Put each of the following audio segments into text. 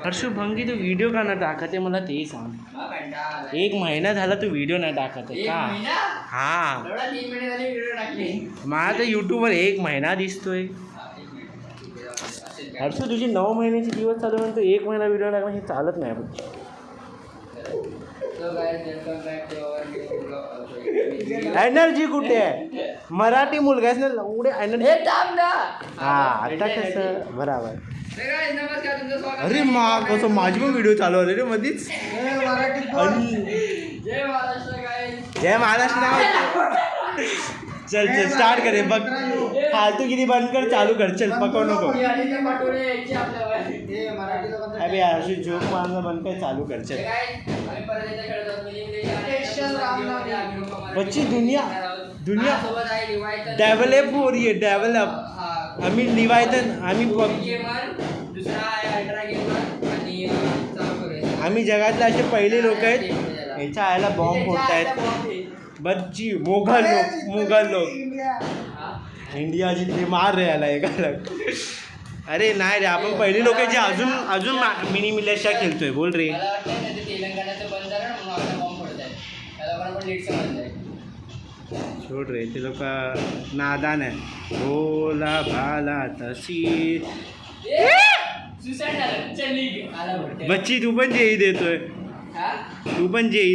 हर्षू भंगी तू व्हिडिओ का नाही टाकते मला ते सांग. 1 महिना झाला तू व्हिडिओ नाही टाकत का? हा मला तर यूट्यूबवर 1 महिना दिसतोय. हर्षू तुझी 9 महिन्याचे दिवस चालू म्हणतो 1 महिना व्हिडिओ टाकणं हे चालत नाही. एनर्जी कुठे आहे? मराठी मुलगा आहेस ना एवढे एनर्जी. हा आता कसं बरोबर. अरे कसं माझी पण व्हिडिओ चालू आले रे मधीच. जय महाराष्ट्र. चल चल स्टार्ट करे बघ. फालतू किती बंद कर चालू कर. चल पकव नको. अरे हर्षू जोक मारणं बंद कर चालू कर. चल बच्ची दुनिया डेव्हलप हो रही है. डेव्हलप आम्ही लिवायचं आम्ही जगातले असे पहिले लोक आहेत याच्या आयला बॉम्ब फोडत आहेत. बच्ची मोगल लोक इंडिया जिथे मार रे आला एकाला. अरे नाही रे आपण पहिली लोक जे अजून मिनी मिलेशा खेळतोय. बोल रे. छोड रे ते लोक नादान आहे. भोला भाला तशी. बच्ची तू पण जेई देतोय.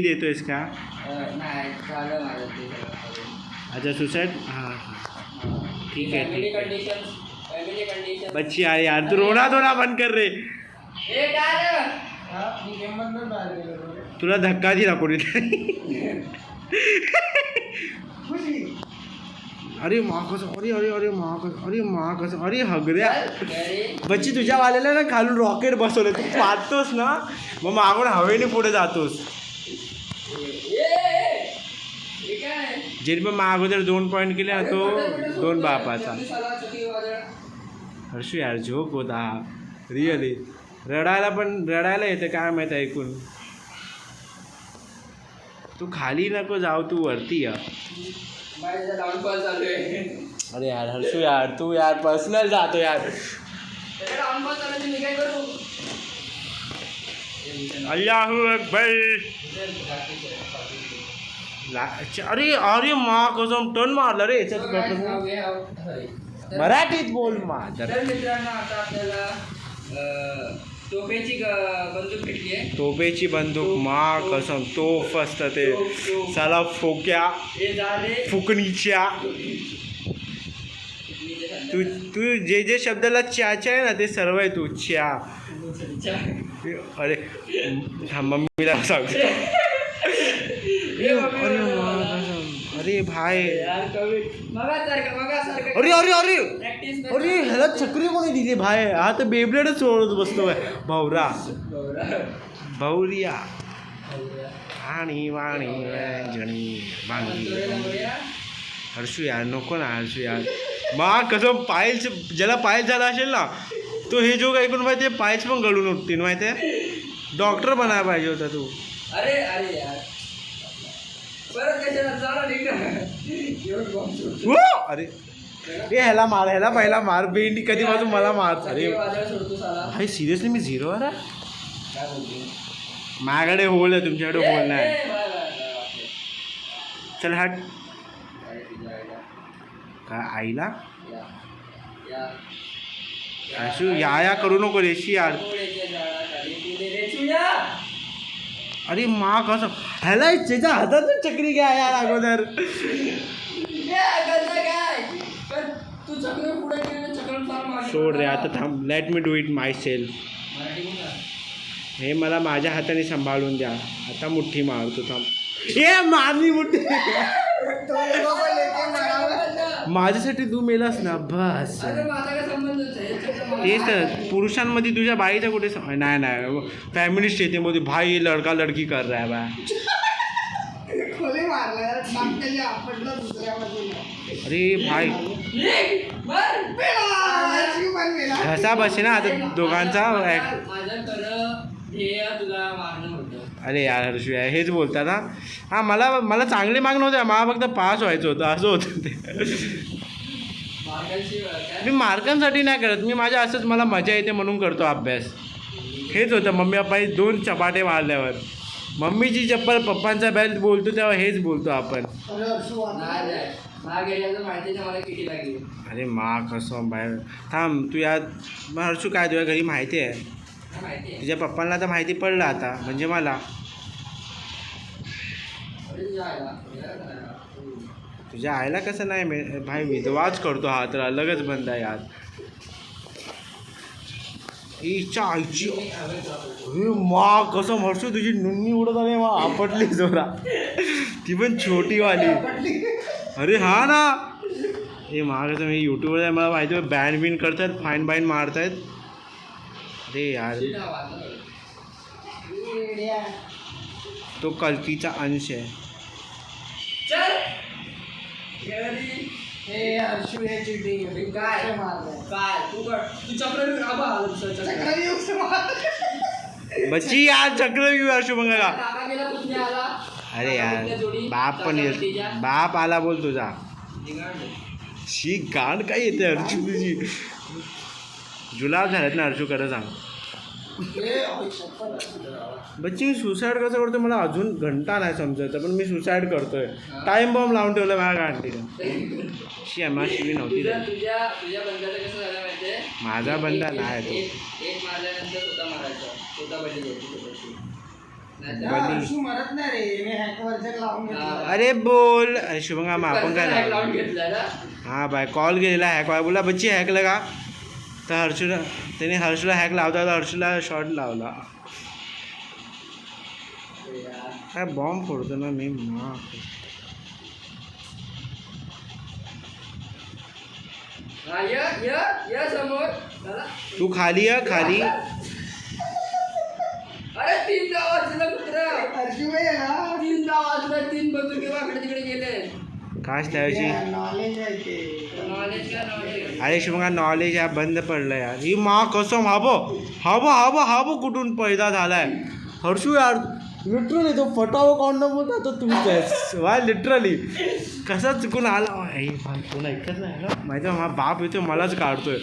देतोयस का? अच्छा सुसाईड. हां ठीक आहे. बच्ची अरे यार तू रोना बंद कर रे. तुला धक्का दिला कोणीतरी. अरे अरे हगऱ्या. बच्ची तुझ्या वाल्याला ना खालून रॉकेट बसवलं. तू पाहतोस ना मग मागून हवेने पुढे जातोस. जे पण अगोदर 2 पॉईंट केले ना तो 2 बापाचा. हर्षू यार झोप होता रिअली. रडायला येतं काय माहीत ऐकून. तू खाली नको जाऊ तू वरती या. अरे यार हर्षू यार तू यार पर्सनल जातो यार. अल्लाहू अकबर. अरे माँ कसम टर्न मारला रे. मराठीत बोल तोफेची बंदूक माँ कसम तोफ असतं ते. साला फोक्या फुकणीच्या. तू जे शब्दाला च्या आहे ना ते सर्व आहे तू च्या. अरे मम्मीला सांगतो. अरे भाई अरे ह्याला चक्री कोणी दिली भाई. हा तर बेब्लेडच सोडत बसतो भावरिया आणि वाणी जणी बांगली. हर्षू यार नको ना हर्षू यार. मा कसं पायल्स ज्याला पायल्स झाला असेल ना तो हे जोक ऐकून माहिती आहे पायल्स पण गळून उठतील माहिती आहे. डॉक्टर बनायला पाहिजे होता तू. अरे यार अरे ह्याला पहिला मार. बेंडी कधी वाजून मला मार. अरे भाई सिरियसली मी 0 आहे. माझ्याकडे होल आहे तुमच्याकडे होल नाही. चल हट. काय आईला असू या करू नको रेशी यार. अरे मा कसं ह्याला त्याच्या हातातून चक्री घ्या यार अगोदर. सोड रे आता थांब. Let me do it my self. हे मला माझ्या हाताने सांभाळून द्या. आता मुठ्ठी मारतो थांब. हे मारली मुठ्ठी. माझ्यासाठी तू मेलास ना बस. तेच तर पुरुषांमध्ये तुझ्या बाईचा कुठे नाही फॅमिलिस्ट येते मध्ये भाई लडका लडकी कर रहा है बा. अरे भाई घसा बसे ना आता दोघांचा. अरे यार हर्षू यार हेच बोलता ना. हां मला चांगले मागणं होतं. मला फक्त पास व्हायचं होतं असं होतं ते. मी मार्कांसाठी नाही करत. मी माझ्या असंच मला मजा येते म्हणून करतो अभ्यास. हेच होतं मम्मी पप्पाही 2 चपाटे मारल्यावर. मम्मीची चप्पल पप्पांचा बेल्ट बोलतो तेव्हा हेच बोलतो आपण. अरे मा कसं बाहेर थांब तू या हर्षू काय तुझ्या घरी माहिती आहे तुझ्या पप्पांना तर माहिती पडलं आता म्हणजे मला. तुझ्या आईला कसं नाही भाई विधवाच करतो हा तर अलगच बंद आहे यार. हिच्या आईची मा कसं हर्षू तुझी नुन्नी उडत आली मा आपटली जोरा ती पण छोटीवाली. अरे हा ना हे महाग मी यूट्यूबवर आहे मला माहिती आहे बॅन बिन करतात फाईन बाईन मारतायत. अरे यार तो कल्कीचा अंश आहे. बच्ची यार चक्रव्यूह हर्षू बघा. अरे यार बाप पण येईल बाप आला बोल तुझा. शी गाण काय येते हर्षू तुझी. जुलाब झालेत ना हर्षू खरं सांग. बच्ची मी सुसाईड कसं करतो मला अजून घंटा नाही समजत पण मी सुसाईड करतोय. टाइम बॉम्ब लावून ठेवलं माझ्या गांडीला. शी आम्हाला शिवी नव्हती. माझा बंदा नाही अरे बोल अरे शुभंगा आपण काय हां बाय कॉल केलेला हॅक बोला बच्ची हॅकलं का तर हर्षूला त्याने हर्षूला हॅक लावता हर्षूला शॉट लावला. काय बॉम्ब फोडतो ना मी मा. तू खाली आहे खाली. अरे 3 वाजला कुत्रा 3 वाजला 3 बंदुके वाकडे तिकडे गेले. काश त्यावेळी अरे शुभंगा नॉलेज या बंद पडलं यार. ही मा कसं हाबो कुठून पैदा झालाय हर्षू यार. लिटरली तो फटावं कोण न बोलता तो तुमचा वा लिटरली कसा चुकून आला कोण ऐकत नाही ना माहिती आहे. माझा बाप येतो मलाच काढतोय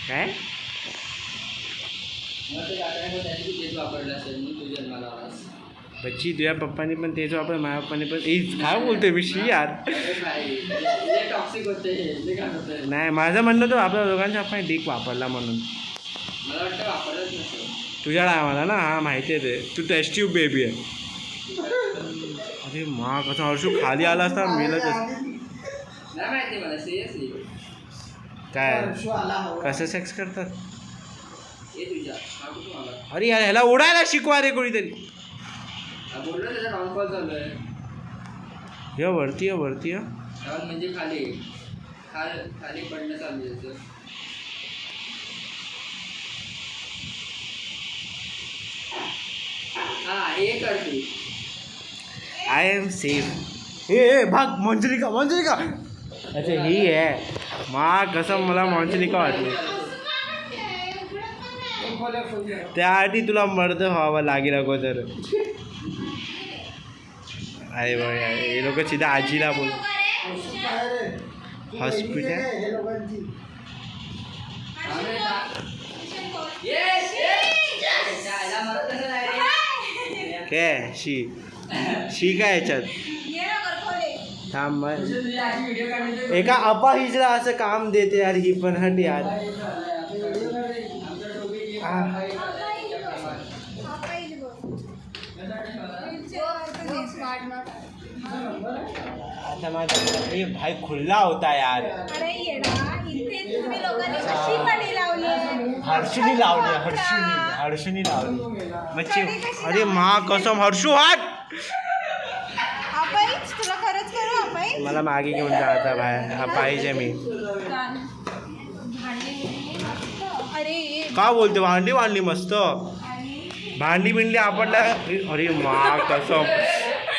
काय. बच्ची तुझ्या पप्पानी पण तेच वापर माझ्या पप्पानी पण काय बोलतोय मी शी यार. नाही माझं म्हणणं तो आपल्या दोघांच्या आपण डीक वापरला म्हणून तुझ्या आम्हाला ना हा माहिती आहे ते तू टेस्ट ट्यूब बेबी आहे. अरे मा कसं हर्षू खाली आला असता मेलच काय कसं सेक्स करतात. अरे यार ह्याला उडायला शिकवा रे कोणीतरी. हे वरती म्हणजे खाली खाली पडणं चालू आहे. I am safe. हे भाग मंजलिका अच्छा ही आहे मा कसं मला मंजलिका वाटली. त्यासाठी तुला मर्द व्हावं लागेल अगोदर. अरे बघ हे लोक सीधा आजीला बोल हॉस्पिटल काय शी काय याच्यात थांब एका अपाहिजला असं काम देते यार ही पण हट यार. आता माझा भाई खुल्ला होता यार. हर्षुनी लावली बच्ची. अरे मा कसम हर्षू हाट तुला खरंच करू मला मागे घेऊन जा आता बाहेर. हा पाहिजे मी का बोलते भांडी मस्त भांडी बिंडली आपणला. अरे मा कसम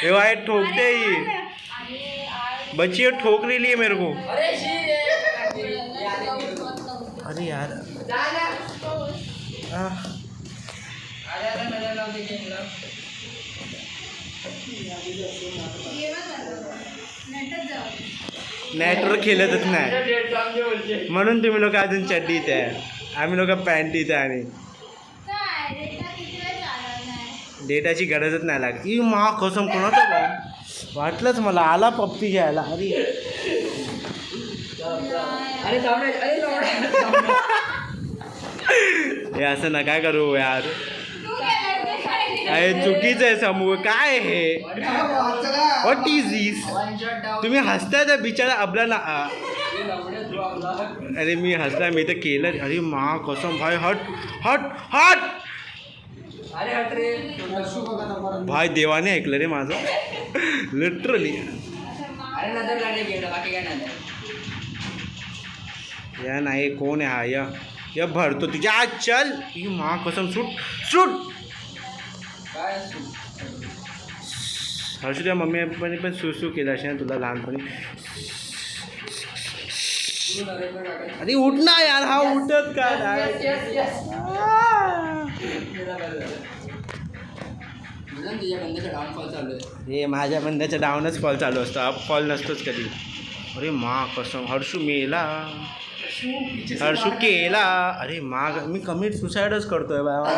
हे वाईट ठोकते ही बच्ची ठोक रही है मेरे को. अरे यार नेटवर्क खेळतच नाही म्हणून तुम्ही लोक अजून चड्डीत आहे आम्ही लोक पॅन्टीत आहे. आणि डेटाची गरजच नाही लागली. मा कसम कोणाचं बॉम्ब वाटलंच मला आला पप्पी घ्यायला. अरे अरे जाऊन अरे जाऊन हे असं नका करू यार. अरे चुकीचं आहे समूह. काय हे व्हॉट इज दिस. तुम्ही हसताय तर बिचारा आपला ना. अरे मी हसला मी तर केलं. अरे मा कसम भाई हट हट हट. अरे हट रे. भाई देवाने ऐकलं रे माझं लिटरली. अरे नजर लागले गेलं बाकी काय नाही. या नाही कोण आहे हा. या भरतो तुझ्या आज चल. ही मा कसम सूट सूट. काय हर्षू तुझ्या मम्मी पप्पानी पण सुसू केलं असेल तुला लहानपणी. अरे उठ ना यार. हा उठत का तुझ्या बंदीचा डाऊनफॉल चालू आहे. हे माझ्या बंद्याचा डाऊनच फॉल चालू असतो. अप फॉल नसतोच कधी. अरे मा कसम हर्षू मेला. हर्षू केला. अरे मा मी कमिट सुसाइडच करतोय बाबा.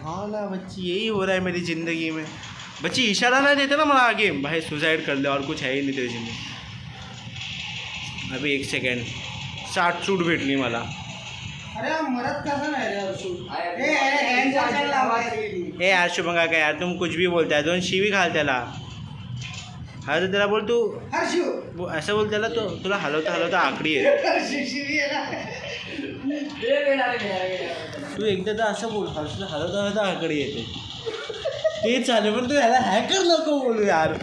हाँ ना बच्ची यही हो रहा है मेरी ज़िंदगी में. बच्ची इशारा ना देते ना मला आगे भाई सुसाइड कर ले और कुछ है ही नहीं तेरी जिंदगी. अभी 1 सेकंड 60 सूट भेटली मला. अरे मरत कसं नाही रे हे यार शुभंगा काय यार तुम कुछ भी बोलताय. 2 शिवी घाल त्याला. हा तर त्याला बोल तू हर्षू असं बोल त्याला. तो तुला हलवता हलवता आकडी आहे. तू एकदा तर असं बोल हर्षला हलवता हलवता आकडी येते. ते चालेल पण तू ह्याला हॅकर नको बोलू यार.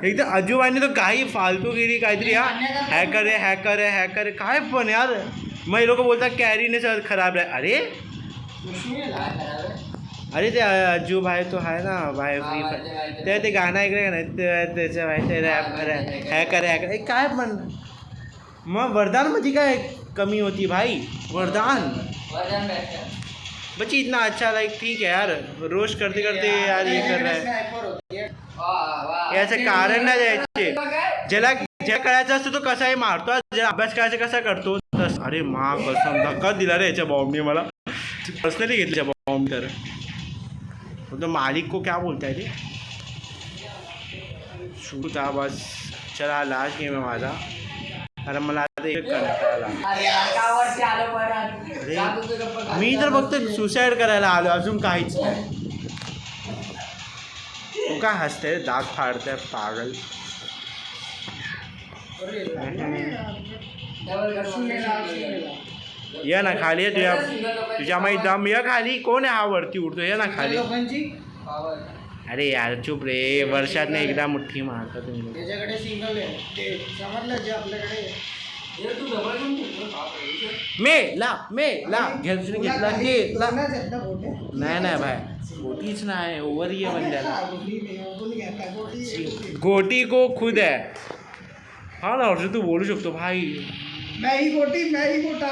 एकदा अजूबाने तो काही फालतूगिरी काहीतरी. हा हॅकर आहे हॅकर आहे हॅकर आहे काय पण यार. मग हे लोक बोलतात कॅरीने सर खराब आहे. अरे ते अज्जू भाई तो आहे ना भाई फ्री फायर ते गाणं ऐकलं का नाही त्याचं भाई ते रॅप हॅकर हॅकर काय पण. मग वरदानमध्ये काय कमी होती भाई. वरदान बच्ची इतना अच्छा लाइक ठीक है यार. रोज करते करते यार ये कर रहा है. याचं कारण नाही द्यायचे. ज्याला कळायचं असतं तो कसाही मारतो. ज्याला अभ्यास करायचा कसा करतो तस. अरे मा कसम धक्का दिला रे याच्या बॉम्बने मला. पर्सनली घेतल्या बॉम्ब तर तो मालिक को क्या बोलता है रे. शूट था बस. चला लास्ट गेम आहे माझा. अरे मला आता एक कंटाळा. अरे मी तर फक्त सुसाईड करायला आलो अजून काहीच नाही. तू काय हसते दात फाडते पागल. ये ना खाली आहे तुझ्या माहिती दम. या खाली कोण आहे हा वरती उडतो. ये ना खाली. अरे यार चुप रे. वर्षात एकदा मुठ्ठी मारता तुम्ही. त्याच्याकडे सिंगल आहे ते समजलं जे आपल्याकडे. मेला घेतला घेतला. नाही नाही भाई गोटीच नाही ओव्हर ये बंद्याला. गोटी को खुद है. हा ना हर्षू तू बोलू शकतो भाई. मैं ही गोटा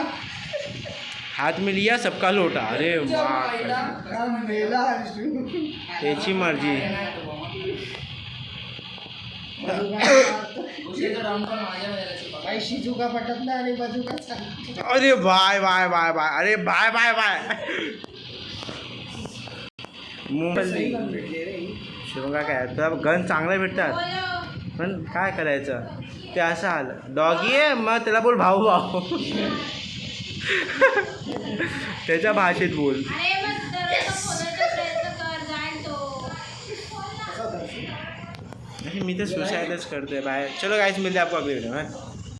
हात में लिया सबका लोटा. अरे मेला हर्षू. त्याची मर्जी. काही शिजुका पटत नाही आणि बाजूका चालतो. अरे बाय बाय बाय बाय. अरे बाय बाय बाय. मुंबई शिवंगा काय तुला गन चांगले भेटतात पण काय करायचं. ते असं आलं डॉगी आहे मग त्याला बोल भाऊ भाऊ. त्याच्या भाषेत बोल. मी तर सुसाइडच करतोय बाहेर. चलो गाइस मिलते हैं आपको अगले वीडियो में.